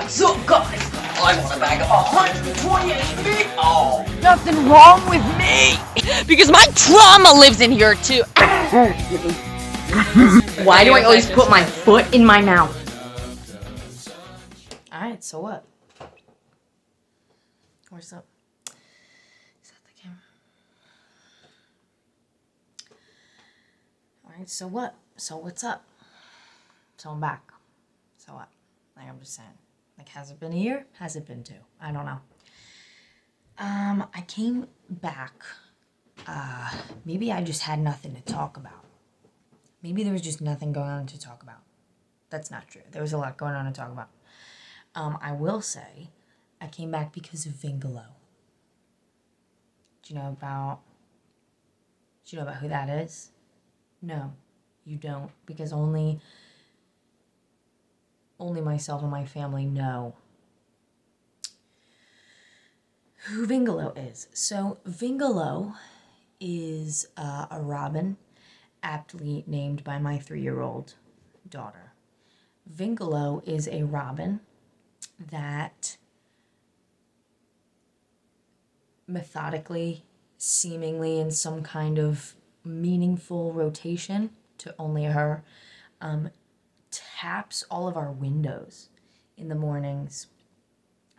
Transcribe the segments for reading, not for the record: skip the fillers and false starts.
What's up, guys? I want a bag of 128 meat. Oh, Nothing wrong with me! Because my trauma lives in here too! why do I always put my foot in my mouth? Alright, so what? Where's up? Is that the camera? Alright, so what? So what's up? So I'm back. So what? Like I'm just saying. Like, has it been a year? Has it been 2? I don't know. I came back. Maybe I just had nothing to talk about. Maybe there was just nothing going on to talk about. That's not true. There was a lot going on to talk about. I will say, I came back because of Vingalo. Do you know about who that is? No, you don't, because only myself and my family know who Vingalo is. So Vingalo is a robin, aptly named by my 3-year-old daughter. Vingalo is a robin that methodically, seemingly in some kind of meaningful rotation to only her, taps all of our windows in the mornings,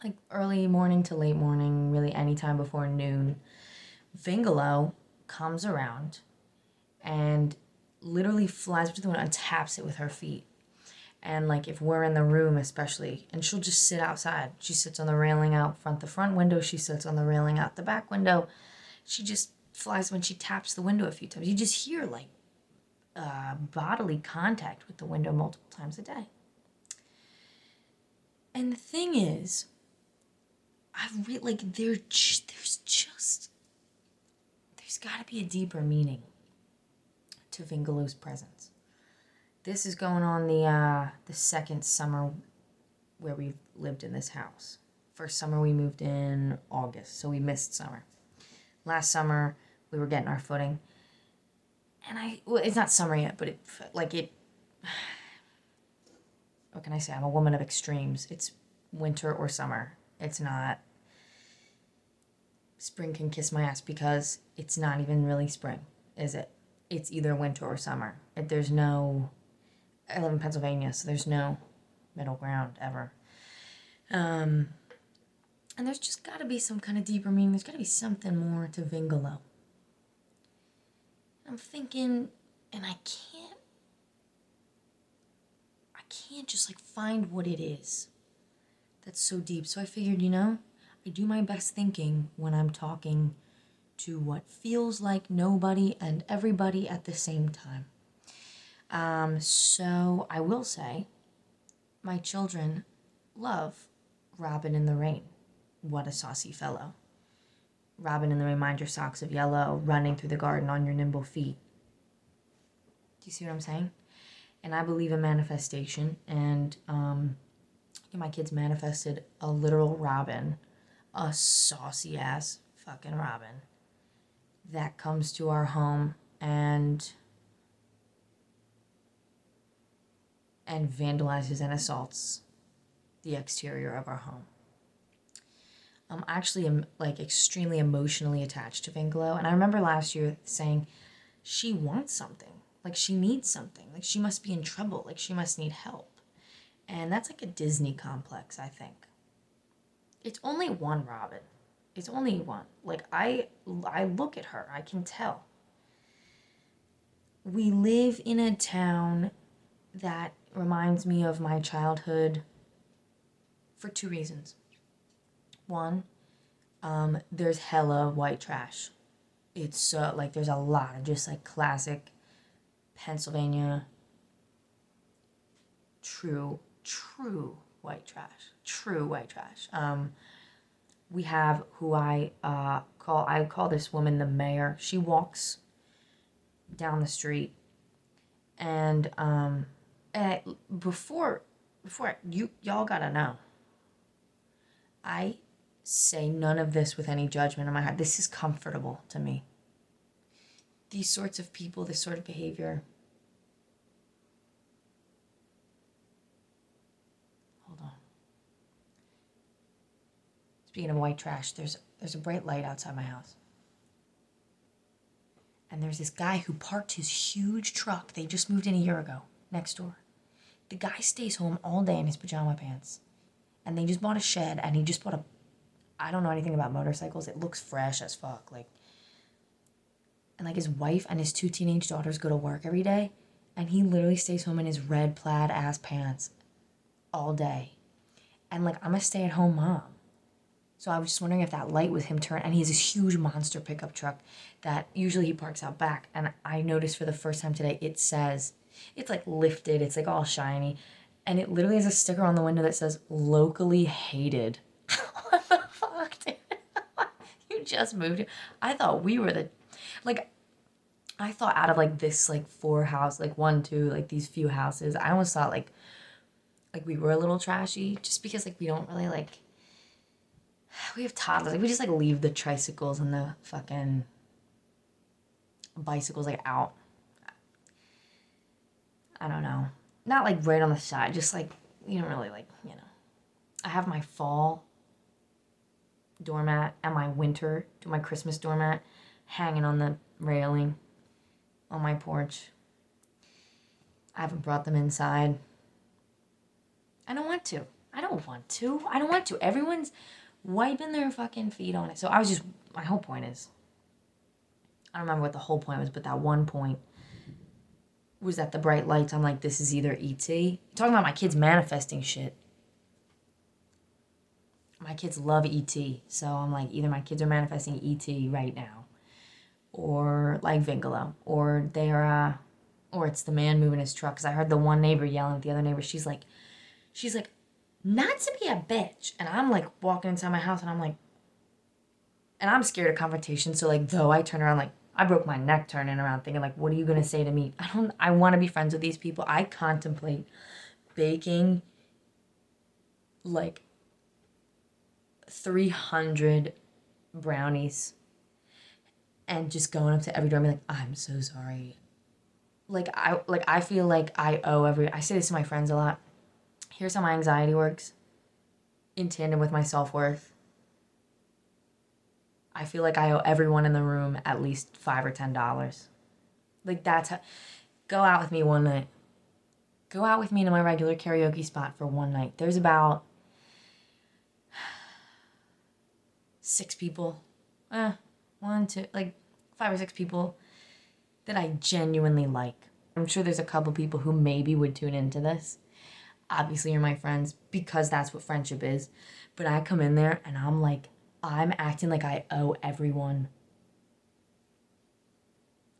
like early morning to late morning, really anytime before noon. Vingalo comes around and literally flies up to the window and taps it with her feet. And like if we're in the room especially, and she'll just sit outside. She sits on the railing out front, the front window. She sits on the railing out the back window. She just flies when she taps the window a few times. You just hear like bodily contact with the window multiple times a day. And the thing is, there's got to be a deeper meaning to Vingalo's presence. This is going on the second summer where we've lived in this house. First summer we moved in August, so we missed summer. Last summer we were getting our footing. And it's not summer yet, but what can I say? I'm a woman of extremes. It's winter or summer. It's not spring can kiss my ass, because it's not even really spring, is it? It's either winter or summer. I live in Pennsylvania, so there's no middle ground ever. And there's just got to be some kind of deeper meaning. There's got to be something more to Vingalo. I'm thinking, and I can't just like find what it is that's so deep. So I figured, I do my best thinking when I'm talking to what feels like nobody and everybody at the same time. So I will say, my children love Robin in the Rain. What a saucy fellow. Robin in the Rain, mind your socks of yellow, running through the garden on your nimble feet. Do you see what I'm saying? And I believe in manifestation, and my kids manifested a literal robin, a saucy ass fucking robin that comes to our home and vandalizes and assaults the exterior of our home. I'm actually like extremely emotionally attached to Vingalo, and I remember last year saying she wants something, like she needs something, like she must be in trouble, like she must need help. And that's like a Disney complex, I think. It's only one Robin. It's only one. Like I look at her, I can tell. We live in a town that reminds me of my childhood for 2 reasons. One, there's hella white trash. It's so, like, there's a lot of just, like, classic Pennsylvania true white trash. True white trash. We have who I call this woman the mayor. She walks down the street, and before y'all gotta know, I say none of this with any judgment in my heart. This is comfortable to me. These sorts of people, this sort of behavior. Hold on. Speaking of white trash, there's a bright light outside my house. And there's this guy who parked his huge truck. They just moved in a year ago, next door. The guy stays home all day in his pajama pants. And they just bought a shed, and he just bought I don't know anything about motorcycles. It looks fresh as fuck. And his wife and his 2 teenage daughters go to work every day. And he literally stays home in his red plaid ass pants all day. And I'm a stay-at-home mom. So I was just wondering if that light was him turn. And he has this huge monster pickup truck that usually he parks out back. And I noticed for the first time today, it says, it's lifted, it's all shiny. And it literally has a sticker on the window that says, locally hated. What the fuck, dude? You just moved here. I thought we were I thought out of this 4 house, 1, 2, these few houses, I almost thought we were a little trashy just because we don't really we have toddlers. We just leave the tricycles and the fucking bicycles out. I don't know. Not right on the side, just you don't really I have my fall doormat and my Christmas doormat hanging on the railing on my porch. I haven't brought them inside. I don't want to. Everyone's wiping their fucking feet on it. So my whole point is, I don't remember what the whole point was, but that one point was that the bright lights, I'm this is either E.T. Talking about my kids manifesting shit. My kids love E.T. So I'm either my kids are manifesting E.T. right now, or Vingalo, or they're, or it's the man moving his truck. Because I heard the one neighbor yelling at the other neighbor. She's like, not to be a bitch. And I'm walking inside my house and I'm and I'm scared of confrontation. So though I turn around, I broke my neck turning around thinking what are you going to say to me? I want to be friends with these people. I contemplate baking 300 brownies and just going up to every door and be I'm so sorry. I feel I owe I say this to my friends a lot. Here's how my anxiety works in tandem with my self-worth. I feel I owe everyone in the room at least $5 or $10. That's how. Go out with me one night. Go out with me to my regular karaoke spot for one night. There's about 6 people. 1, 2, 5 or 6 people that I genuinely like. I'm sure there's a couple people who maybe would tune into this. Obviously, you're my friends because that's what friendship is. But I come in there and I'm acting I owe everyone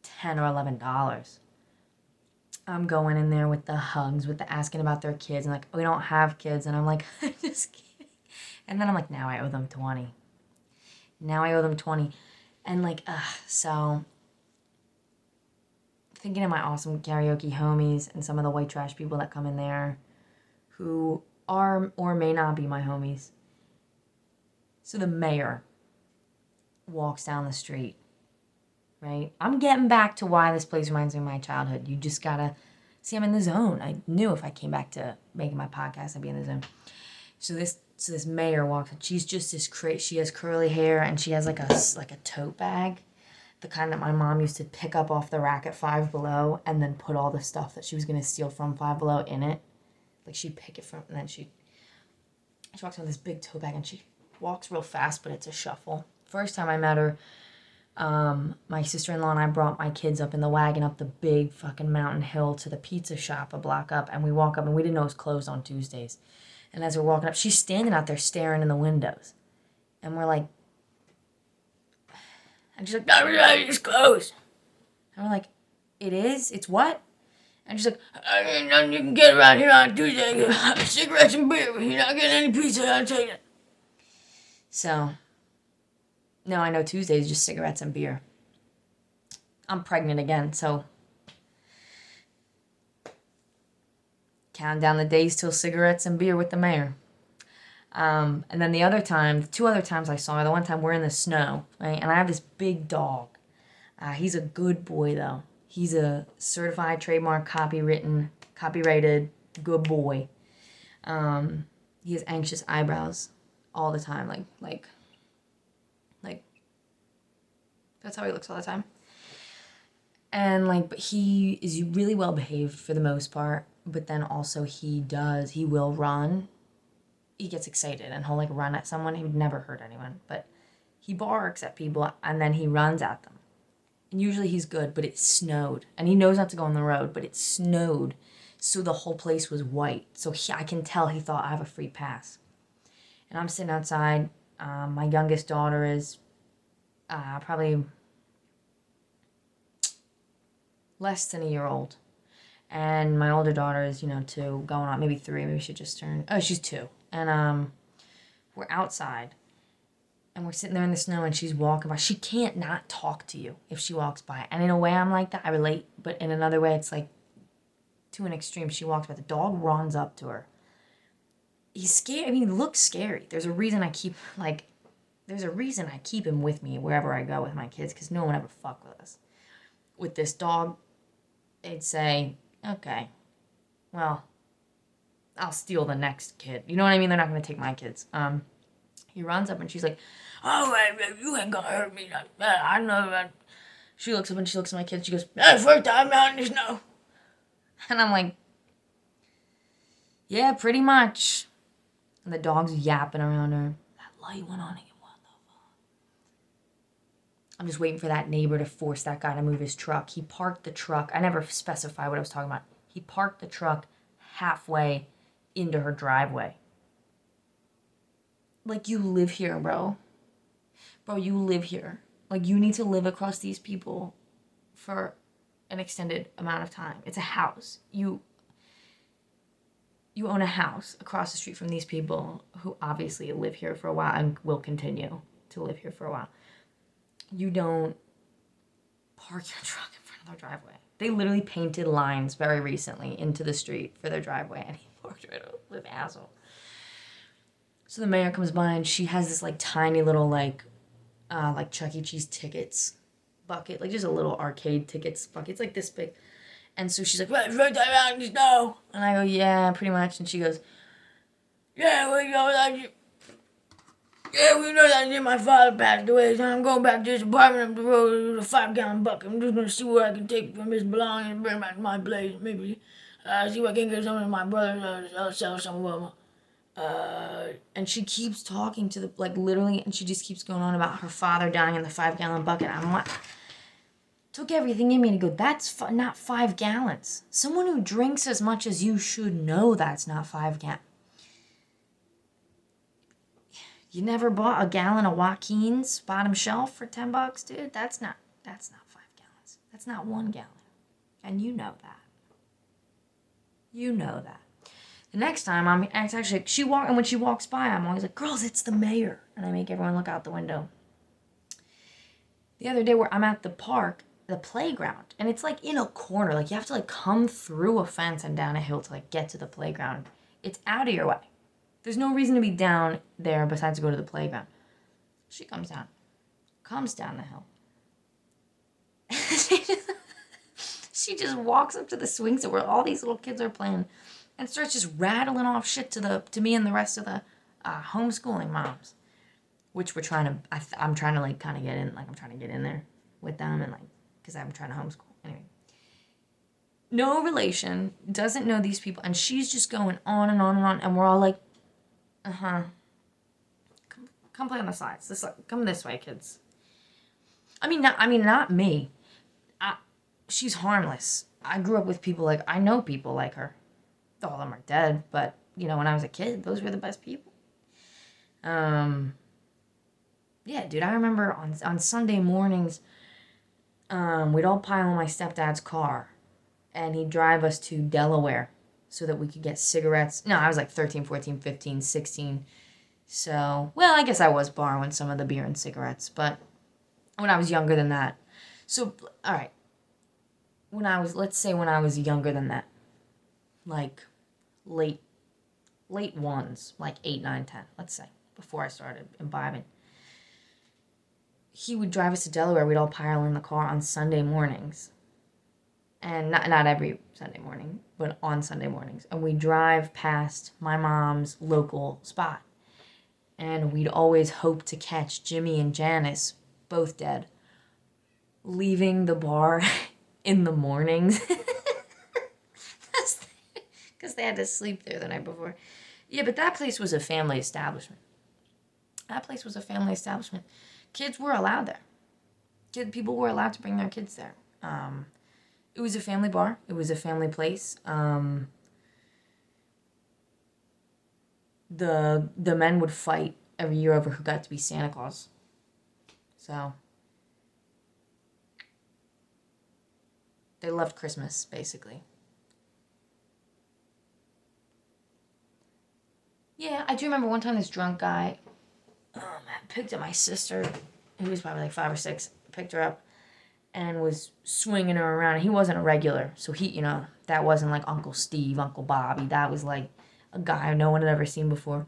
$10 or $11. I'm going in there with the hugs, with the asking about their kids, and we don't have kids, and I'm I'm just kidding. And then I'm now I owe them 20. And so thinking of my awesome karaoke homies and some of the white trash people that come in there who are or may not be my homies. So the mayor walks down the street, right? I'm getting back to why this place reminds me of my childhood. You just gotta see, I'm in the zone. I knew if I came back to making my podcast, I'd be in the zone. So this mayor walks, and she's just this she has curly hair, and she has a tote bag, the kind that my mom used to pick up off the rack at Five Below and then put all the stuff that she was gonna steal from Five Below in it. She'd pick it from, and then she walks in with this big tote bag, and she walks real fast, but it's a shuffle. First time I met her, my sister-in-law and I brought my kids up in the wagon up the big fucking mountain hill to the pizza shop a block up, and we walk up, and we didn't know it was closed on Tuesdays. And as we're walking up, she's standing out there staring in the windows. And we're and she's no, it's closed. And we're it is? It's what? And she's ain't nothing you can get around here on Tuesday. Cigarettes and beer. You're not getting any pizza, I'll tell you. So, no, I know Tuesdays just cigarettes and beer. I'm pregnant again, so counting down the days till cigarettes and beer with the mayor. And then the 2 other times I saw her, the one time we're in the snow, right? And I have this big dog. He's a good boy, though. He's a certified trademark copyrighted good boy. He has anxious eyebrows. all the time. Like, that's how he looks all the time. And, like, but he is really well behaved for the most part. But then also he will run. He gets excited and he'll, like, run at someone. He would never hurt anyone. But he barks at people and then he runs at them. And usually he's good, but it snowed. And he knows not to go on the road, but it snowed. So the whole place was white. So I can tell he thought I have a free pass. And I'm sitting outside. My youngest daughter is probably less than a year old. And my older daughter is, 2, going on, maybe 3. Maybe she just turned, she's 2. And we're outside. And we're sitting there in the snow and she's walking by. She can't not talk to you if she walks by. And in a way I'm like that. I relate. But in another way it's like to an extreme. She walks by. The dog runs up to her. He's scared. I mean, he looks scary. There's a reason I keep him with me wherever I go with my kids, because no one ever fuck with us. With this dog, they'd say, okay, well, I'll steal the next kid. You know what I mean? They're not going to take my kids. He runs up and she's like, oh, you ain't going to hurt me like that. I know that. She looks up and she looks at my kids. She goes, first time out in the snow. And I'm like, yeah, pretty much. And the dog's yapping around her. That light went on again. What the fuck? I'm just waiting for that neighbor to force that guy to move his truck. He parked the truck. I never specified what I was talking about. He parked the truck halfway into her driveway. Like, you live here, bro. Bro, you live here. Like, you need to live across these people for an extended amount of time. It's a house. You own a house across the street from these people who obviously live here for a while and will continue to live here for a while. You don't park your truck in front of their driveway. They literally painted lines very recently into the street for their driveway, and he parked right over with asshole. So the mayor comes by, and she has this, like, tiny little, like Chuck E. Cheese tickets bucket, like just a little arcade tickets bucket. It's like this big. And so she's like, right time out in the snow. And I go, yeah, pretty much. And she goes, yeah, we know that my father passed away. So I'm going back to this apartment up the road with a 5-gallon bucket. I'm just going to see what I can take from his belongings and bring back to my place. Maybe see what I can get some of my brothers. I'll sell some of them. And she keeps talking to literally, and she just keeps going on about her father dying in the 5-gallon bucket. I'm like, took everything in me to go, that's not 5 gallons. Someone who drinks as much as you should know that's not 5 gallons. You never bought a gallon of Joaquin's bottom shelf for $10, dude? That's not 5 gallons. That's not 1 gallon. And you know that. You know that. The next time, and when she walks by, I'm always like, girls, it's the mayor. And I make everyone look out the window. The other day, I'm at the park, the playground, and it's like in a corner. Like, you have to like come through a fence and down a hill to like get to the playground. It's out of your way. There's no reason to be down there besides to go to the playground. She comes down the hill. She just walks up to the swing set where all these little kids are playing and starts just rattling off shit to me and the rest of the homeschooling moms, which I'm trying to like kind of get in, like I'm trying to get in there with them and like, because I'm trying to homeschool. Anyway. No relation, doesn't know these people, and she's just going on and on and on, and we're all like, come play on the sides. Come this way, kids. Not me. She's harmless. I grew up with people I know people like her. All of them are dead, but, when I was a kid, those were the best people. Yeah, dude, I remember on Sunday mornings, we'd all pile in my stepdad's car, and he'd drive us to Delaware so that we could get cigarettes. No, I was like 13, 14, 15, 16. So, well, I guess I was borrowing some of the beer and cigarettes, but when I was younger than that. So, all right. Let's say when I was younger than that, like late ones, like 8, 9, 10, let's say, before I started imbibing. He would drive us to Delaware. We'd all pile in the car on Sunday mornings. And not every Sunday morning, but on Sunday mornings. And we drive past my mom's local spot. And we'd always hope to catch Jimmy and Janice, both dead, leaving the bar in the mornings. Because they had to sleep there the night before. Yeah, but that place was a family establishment. Kids were allowed there. People were allowed to bring their kids there. It was a family bar. It was a family place. The men would fight every year over who got to be Santa Claus. So they loved Christmas, basically. Yeah, I do remember one time this drunk guy picked up my sister, who was probably like 5 or 6, picked her up and was swinging her around. He wasn't a regular, so that wasn't like Uncle Steve, Uncle Bobby. That was like a guy no one had ever seen before.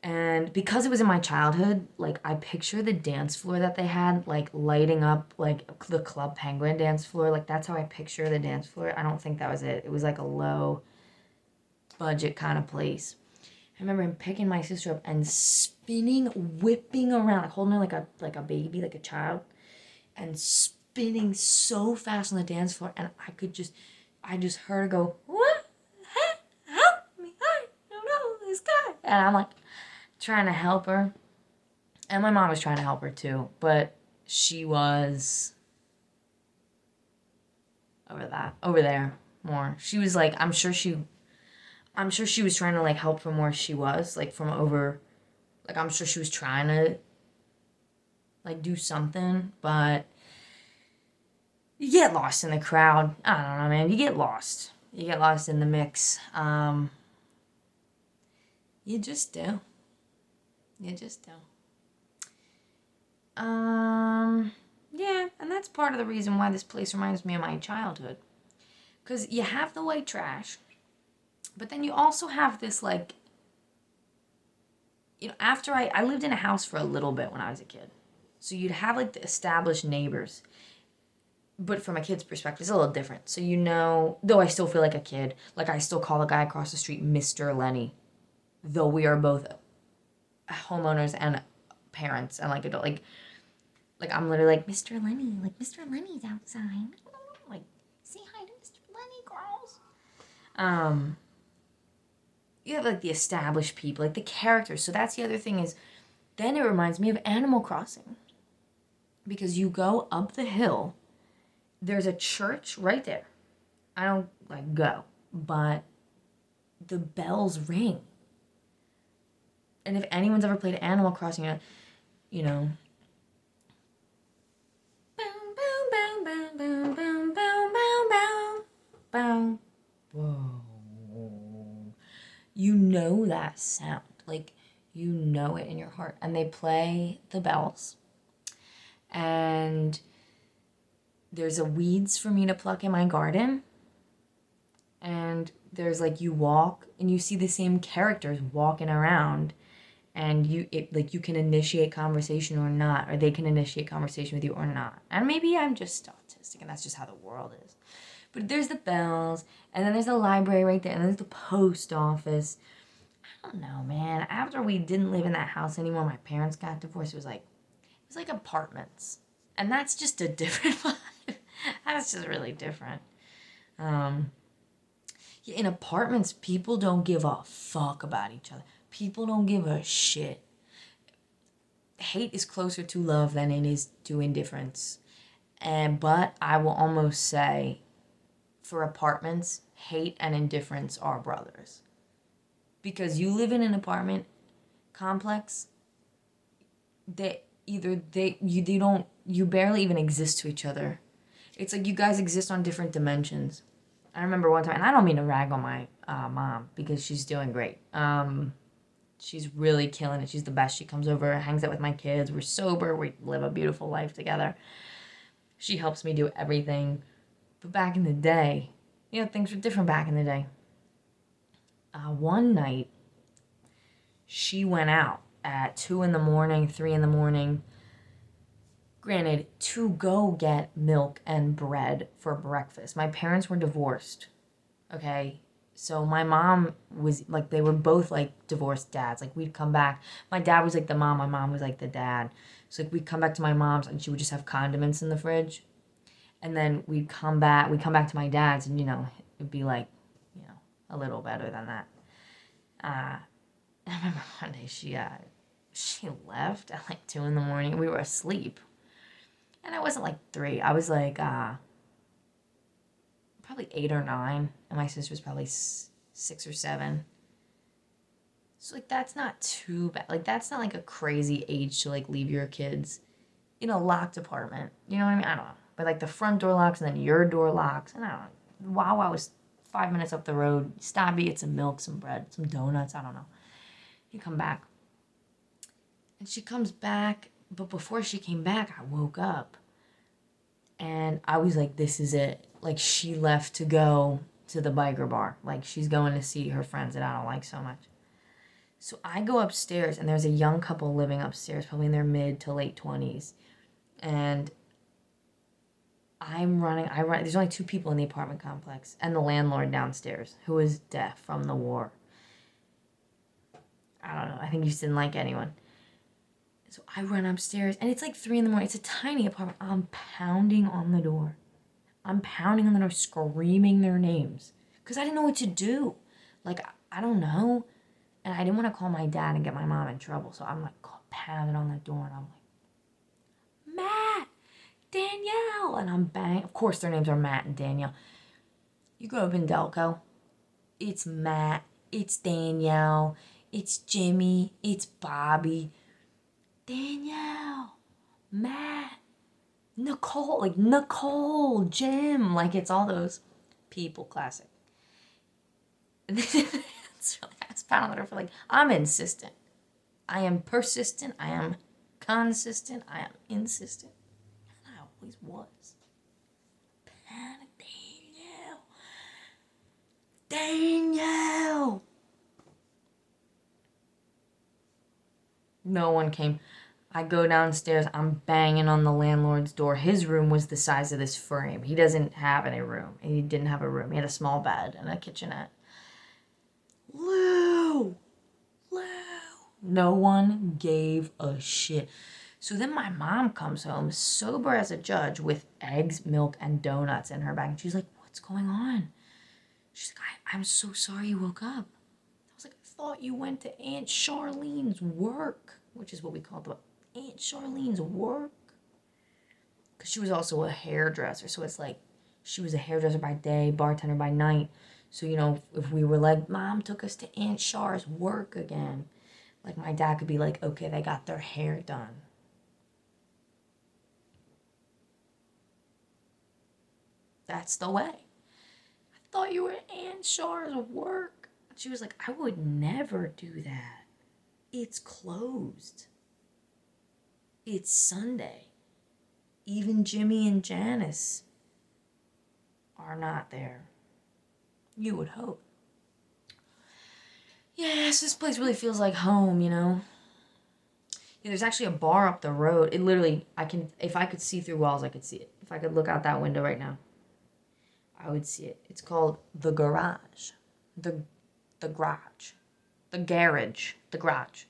And because it was in my childhood, like, I picture the dance floor that they had, like, lighting up, like, the Club Penguin dance floor. Like, that's how I picture the dance floor. I don't think that was it. It was like a low budget kind of place. I remember him picking my sister up and spinning, whipping around, like holding her like a baby, like a child, and spinning so fast on the dance floor. And I just heard her go, "What? Help me! I don't know this guy." And I'm like trying to help her, and my mom was trying to help her too, but she was over there more. She was like, I'm sure she was trying to like help from where she was, like from over, like I'm sure she was trying to like do something, but you get lost in the crowd. I don't know, man. You get lost in the mix. You just do. Yeah, and that's part of the reason why this place reminds me of my childhood. Because you have the white trash, but then you also have this, like, after I lived in a house for a little bit when I was a kid. So you'd have, like, the established neighbors. But from a kid's perspective, it's a little different. So, though I still feel like a kid, like, I still call the guy across the street Mr. Lenny. Though we are both homeowners and parents and, like, adult, like, I'm literally like, Mr. Lenny, like, Mr. Lenny's outside. Like, say hi to Mr. Lenny, girls. You have, like, the established people, like, the characters. So that's the other thing is, then it reminds me of Animal Crossing. Because you go up the hill, there's a church right there. I don't, like, go, but the bells ring. And if anyone's ever played Animal Crossing, you know, whoa. You know that sound. Like, you know it in your heart. And they play the bells. And there's a weeds for me to pluck in my garden. And there's, like, you walk and you see the same characters walking around. And you can initiate conversation or not, or they can initiate conversation with you or not. And maybe I'm just autistic and that's just how the world is. But there's the bells, and then there's the library right there, and there's the post office. I don't know, man. After we didn't live in that house anymore, my parents got divorced. It was like apartments. And that's just a different vibe. That's just really different. In apartments, people don't give a fuck about each other. People don't give a shit. Hate is closer to love than it is to indifference. But I will almost say, for apartments, hate and indifference are brothers. Because you live in an apartment complex, you barely even exist to each other. It's like you guys exist on different dimensions. I remember one time, and I don't mean to rag on my mom because she's doing great. She's really killing it. She's the best. She comes over, hangs out with my kids. We're sober. We live a beautiful life together. She helps me do everything. But back in the day, things were different back in the day. One night, she went out at 2 a.m, 3 a.m, granted, to go get milk and bread for breakfast. My parents were divorced, okay? So my mom was like, they were both like divorced dads. Like we'd come back. My dad was like the mom. My mom was like the dad. So like we'd come back to my mom's and she would just have condiments in the fridge. And then we'd come back. We'd come back to my dad's and, it'd be like, a little better than that. I remember one day she left at like 2 a.m. We were asleep. And I wasn't like 3. I was like, probably 8 or 9, and my sister was probably 6 or 7. So like that's not too bad. Like that's not like a crazy age to like leave your kids in a locked apartment. You know what I mean? I don't know. But like the front door locks and then your door locks, and I don't know. Wow, I was 5 minutes up the road. Stop, eat some milk, some bread, some donuts. I don't know. You come back, and she comes back, but before she came back, I woke up. And I was like, this is it. Like, she left to go to the biker bar. Like, she's going to see her friends that I don't like so much. So I go upstairs, and there's a young couple living upstairs, probably in their mid to late 20s. And I run. There's only 2 people in the apartment complex, and the landlord downstairs, who is deaf from the war. I don't know. I think he just didn't like anyone. So I run upstairs, and it's like 3 a.m. It's a tiny apartment. I'm pounding on the door. Screaming their names. Because I didn't know what to do. Like, I don't know. And I didn't want to call my dad and get my mom in trouble. So I'm like pounding on the door, and I'm like, Matt, Danielle. And I'm banging. Of course, their names are Matt and Danielle. You grew up in Delco. It's Matt. It's Danielle. It's Jimmy. It's Bobby. Danielle, Matt, Nicole, Jim. Like, it's all those people, classic. It's really, I was pounding on her for like, I'm insistent. I am persistent. I am consistent. I am insistent. And I always was. Panic, Danielle. No one came. I go downstairs. I'm banging on the landlord's door. His room was the size of this frame. He doesn't have any room. He didn't have a room. He had a small bed and a kitchenette. Lou! No one gave a shit. So then my mom comes home, sober as a judge, with eggs, milk, and donuts in her bag. And she's like, what's going on? She's like, I'm so sorry you woke up. I was like, I thought you went to Aunt Charlene's work, which is what we call the Aunt Charlene's work. Because she was also a hairdresser. So it's like she was a hairdresser by day, bartender by night. So, if we were like, Mom took us to Aunt Char's work again, like my dad could be like, okay, they got their hair done. That's the way. I thought you were at Aunt Char's work. She was like, I would never do that. It's closed. It's Sunday. Even Jimmy and Janice are not there. You would hope. Yes, this place really feels like home, Yeah, there's actually a bar up the road. It literally, if I could see through walls, I could see it. If I could look out that window right now, I would see it. It's called The Garage. The Garage. The Garage. The Garage.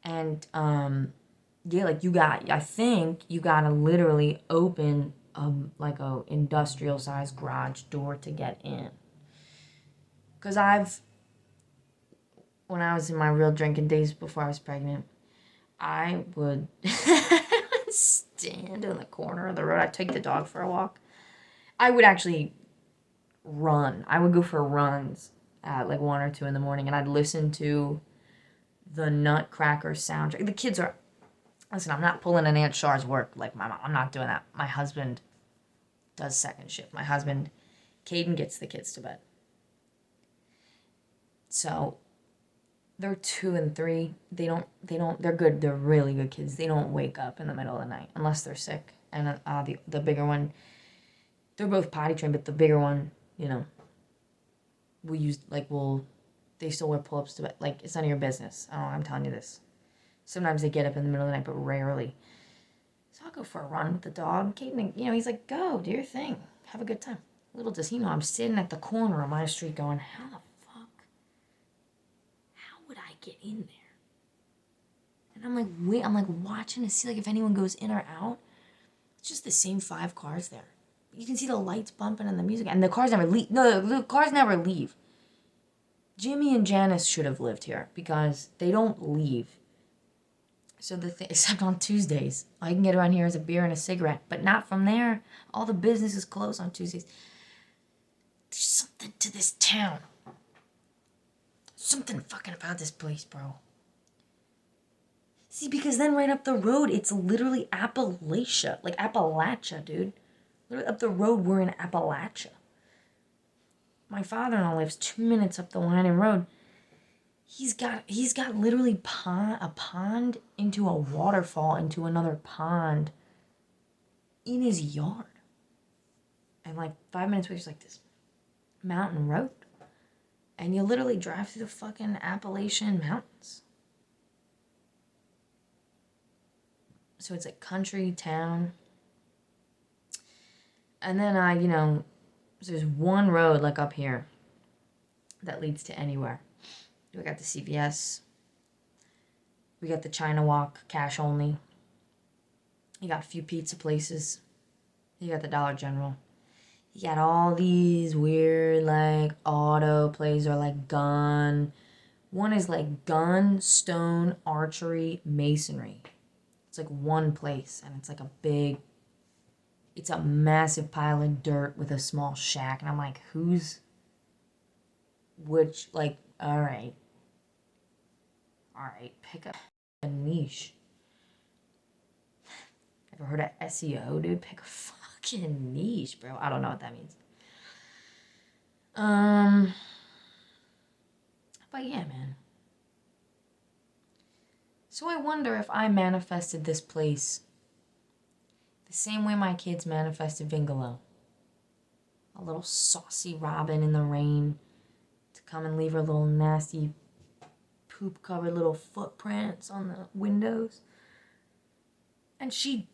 And, yeah, like I think you gotta literally open like a industrial sized garage door to get in. Cause when I was in my real drinking days before I was pregnant, I would stand in the corner of the road. I'd take the dog for a walk. I would actually run. I would go for runs at like 1 or 2 in the morning, and I'd listen to the Nutcracker soundtrack. The kids are... Listen, I'm not pulling an Aunt Char's work like my mom. I'm not doing that. My husband does second shift. My husband, Caden, gets the kids to bed. So they're 2 and 3. They're good. They're really good kids. They don't wake up in the middle of the night unless they're sick. And the bigger one, they're both potty trained, but the bigger one, they still wear pull-ups to bed. Like, it's none of your business. Oh, I'm telling you this. Sometimes they get up in the middle of the night, but rarely. So I'll go for a run with the dog. Caden, he's like, go, do your thing. Have a good time. Little does he know I'm sitting at the corner of my street going, how the fuck? How would I get in there? And I'm like watching to see like if anyone goes in or out. It's just the same 5 cars there. You can see the lights bumping and the music, and the cars never leave. No, the cars never leave. Jimmy and Janice should have lived here because they don't leave. So except on Tuesdays, all you can get around here is a beer and a cigarette, but not from there. All the businesses close on Tuesdays. There's something to this town. Something fucking about this place, bro. See, because then right up the road, it's literally Appalachia. Like Appalachia, dude. Literally up the road, we're in Appalachia. My father-in-law lives 2 minutes up the winding road. He's got literally a pond into a waterfall into another pond in his yard. And like 5 minutes away, there's like this mountain road. And you literally drive through the fucking Appalachian Mountains. So it's like country, town. And then there's one road like up here that leads to anywhere. We got the CVS. We got the China Walk, cash only. You got a few pizza places. You got the Dollar General. You got all these weird like auto places or like gun. One is like gun, stone, archery, masonry. It's like one place and it's like it's a massive pile of dirt with a small shack. And I'm like, all right, pick up a niche. Ever heard of SEO, dude? Pick a fucking niche, bro. I don't know what that means. But yeah, man. So I wonder if I manifested this place the same way my kids manifested Vingalo. A little saucy robin in the rain to come and leave her little nasty poop-covered little footprints on the windows. And she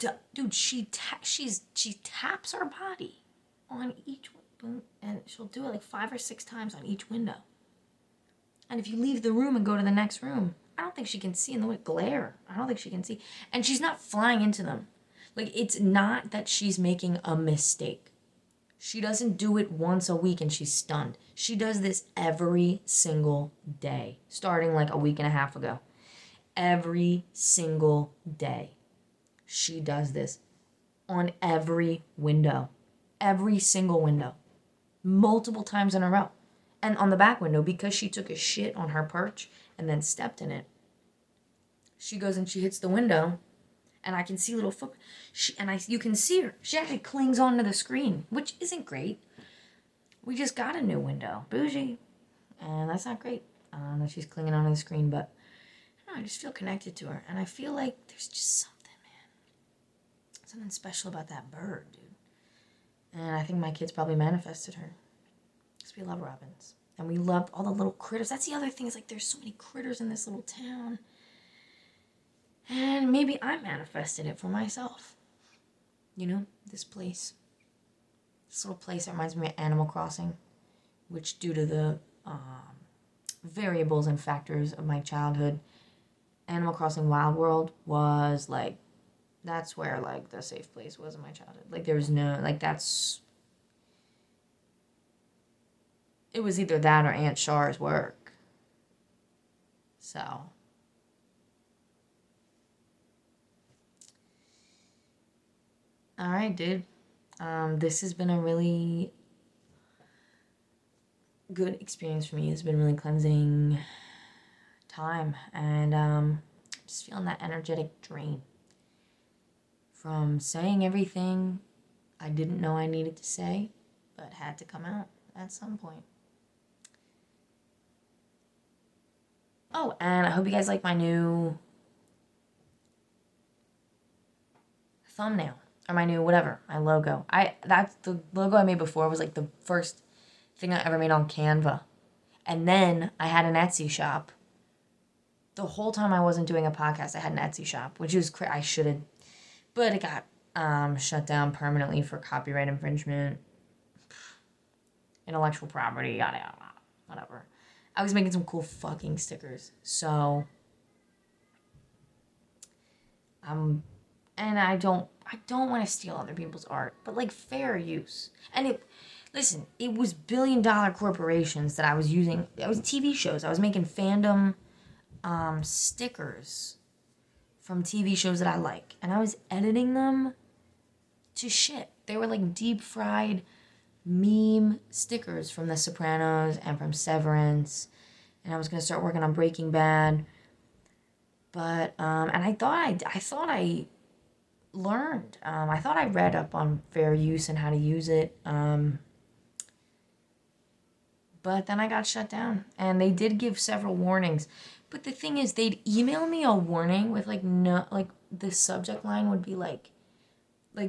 taps her body on each one, and she'll do it like 5 or 6 times on each window. And if you leave the room and go to the next room, I don't think she can see in the glare. I don't think she can see. And she's not flying into them. Like, it's not that she's making a mistake. She doesn't do it once a week and she's stunned. She does this every single day, starting like a week and a half ago. Every single day. She does this on every window. Every single window. Multiple times in a row. And on the back window, because she took a shit on her perch and then stepped in it, she goes and she hits the window, and I can see little foot. You can see her. She actually clings onto the screen, which isn't great. We just got a new window, bougie, and that's not great. That she's clinging onto the screen, but I just feel connected to her, and I feel like there's just something, man, something special about that bird, dude. And I think my kids probably manifested her. Because we love robins. And we loved all the little critters. That's the other thing, is like there's so many critters in this little town. And maybe I manifested it for myself. You know, this place. This little place that reminds me of Animal Crossing. Which, due to the variables and factors of my childhood, Animal Crossing Wild World was like, that's where like the safe place was in my childhood. Like there was no, like that's... It was either that or Aunt Char's work. So. Alright, dude. This has been a really good experience for me. It's been really cleansing time. And just feeling that energetic drain from saying everything I didn't know I needed to say, but had to come out at some point. Oh, and I hope you guys like my new thumbnail. Or my new whatever, my logo. That's the logo I made before was like the first thing I ever made on Canva. And then I had an Etsy shop. The whole time I wasn't doing a podcast, I had an Etsy shop, which was I should have, but it got shut down permanently for copyright infringement. intellectual property, yada, yada, whatever. I was making some cool fucking stickers. So, and I don't want to steal other people's art, but like fair use. And it was billion-dollar corporations that I was using. It was TV shows. I was making fandom stickers from TV shows that I like, and I was editing them to shit. They were like deep fried meme stickers from The Sopranos and from Severance, and I was gonna start working on Breaking Bad. But and I thought I learned. I thought I read up on fair use and how to use it. But then I got shut down, and they did give several warnings. But the thing is, they'd email me a warning with the subject line would be like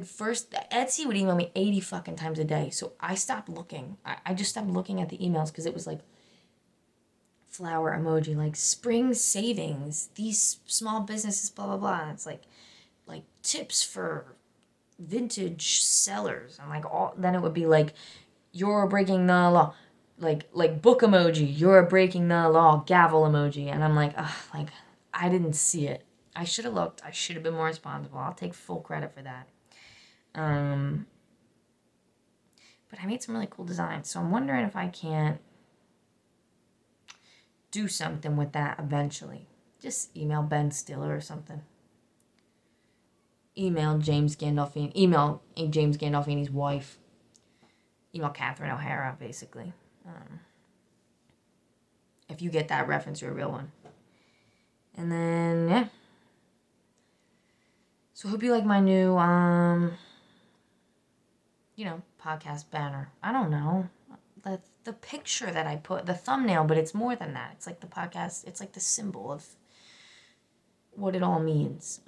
first, Etsy would email me 80 fucking times a day. So I stopped looking. I just stopped looking at the emails because it was like flower emoji, like spring savings, these small businesses, blah, blah, blah. And it's like tips for vintage sellers. And then it would be like, you're breaking the law. Like book emoji, you're breaking the law, gavel emoji. And I'm like, ugh, I didn't see it. I should have looked. I should have been more responsible. I'll take full credit for that. But I made some really cool designs, so I'm wondering if I can't do something with that eventually. Just email Ben Stiller or something. Email James Gandolfini's wife. Email Catherine O'Hara, basically. If you get that reference, you're a real one. And then, yeah. So hope you like my new, podcast banner. I don't know. The picture that I put, the thumbnail, but it's more than that. It's like the podcast, it's like the symbol of what it all means.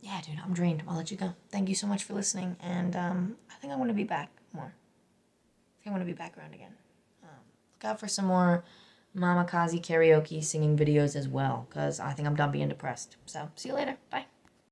Yeah, dude, I'm drained. I'll let you go. Thank you so much for listening, and I think I want to be back more. I think I want to be back around again. Look out for some more Mama Kazi karaoke singing videos as well, because I think I'm done being depressed. So, see you later. Bye.